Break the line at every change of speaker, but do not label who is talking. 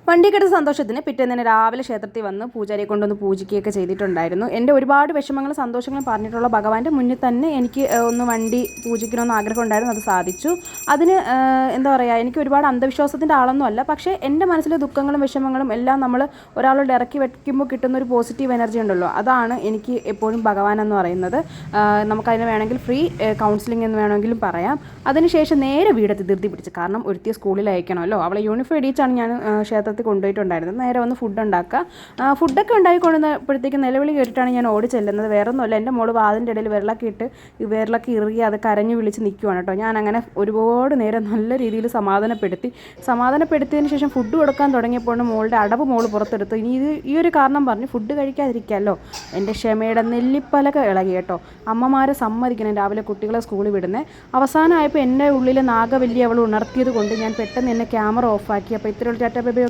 വണ്ടിക്കെടുത്ത സന്തോഷത്തിന് പിറ്റേന്ന് തന്നെ രാവിലെ ക്ഷേത്രത്തിൽ വന്ന് പൂജാരിയെ കൊണ്ടൊന്ന് പൂജിക്കുകയൊക്കെ ചെയ്തിട്ടുണ്ടായിരുന്നു. എൻ്റെ ഒരുപാട് വിഷമങ്ങളും സന്തോഷങ്ങളും പറഞ്ഞിട്ടുള്ള ഭഗവാന്റെ മുന്നിൽ തന്നെ എനിക്ക് ഒന്ന് വണ്ടി പൂജിക്കണമെന്ന് ആഗ്രഹം ഉണ്ടായിരുന്നു. അത് സാധിച്ചു. അതിന് എന്താ പറയുക, എനിക്ക് ഒരുപാട് അന്ധവിശ്വാസത്തിൻ്റെ ആളൊന്നും അല്ല. പക്ഷേ എൻ്റെ മനസ്സിലെ ദുഃഖങ്ങളും വിഷമങ്ങളും എല്ലാം നമ്മൾ ഒരാളോട് ഇറക്കി വെക്കുമ്പോൾ കിട്ടുന്ന ഒരു പോസിറ്റീവ് എനർജി ഉണ്ടല്ലോ, അതാണ് എനിക്ക് എപ്പോഴും ഭഗവാൻ എന്ന് പറയുന്നത്. നമുക്കതിന് വേണമെങ്കിൽ ഫ്രീ കൗൺസിലിംഗ് എന്ന് വേണമെങ്കിലും പറയാം. അതിനുശേഷം നേരെ വീടെത്തി ധൃതി പിടിച്ച്, കാരണം ഒരുത്തിയ സ്കൂളിൽ അയക്കണമല്ലോ. അവളെ യൂണിഫോം ഇടിയിച്ചാണ് ഞാൻ ക്ഷേത്രത്തിൽ കൊണ്ടുപോയിട്ടുണ്ടായിരുന്നത്. നേരെ വന്ന് ഫുഡ് ഉണ്ടാക്കുക. ഫുഡൊക്കെ ഉണ്ടാക്കിക്കൊണ്ടുവന്നപ്പോഴത്തേക്ക് നിലവിളി കേട്ടിട്ടാണ് ഞാൻ ഓടി ചെല്ലുന്നത്. വേറെ ഒന്നുമല്ല, എൻ്റെ മോള് വാതിൻ്റെ ഇടയിൽ വിരലൊക്കെ ഇറുകി അത് കരഞ്ഞു വിളിച്ച് നിൽക്കുവാണ് കേട്ടോ. ഞാൻ അങ്ങനെ ഒരുപാട് നേരം നല്ല രീതിയിൽ സമാധാനപ്പെടുത്തിയതിന് ശേഷം ഫുഡ് കൊടുക്കാൻ തുടങ്ങിയപ്പോൾ മോളുടെ അടവ് മോള് പുറത്തെടുത്തു. ഇനി ഈ ഒരു കാരണം പറഞ്ഞ് ഫുഡ് കഴിക്കാതിരിക്കാമല്ലോ. എൻ്റെ ക്ഷമയുടെ നെല്ലിപ്പലക ഇളകി കേട്ടോ. അമ്മമാരെ സമ്മതിക്കണം രാവിലെ കുട്ടികളെ സ്കൂളിൽ വിടുന്നത്. അവസാനമായപ്പോൾ എൻ്റെ ഉള്ളിലെ നാഗവല്ലി അവൾ ഉണർത്തിയത് കൊണ്ട് ഞാൻ പെട്ടെന്ന് എന്നെ ക്യാമറ ഓഫാക്കി. അപ്പോൾ ഇത്രയുള്ള ടാറ്റാ ബൈ ബൈ.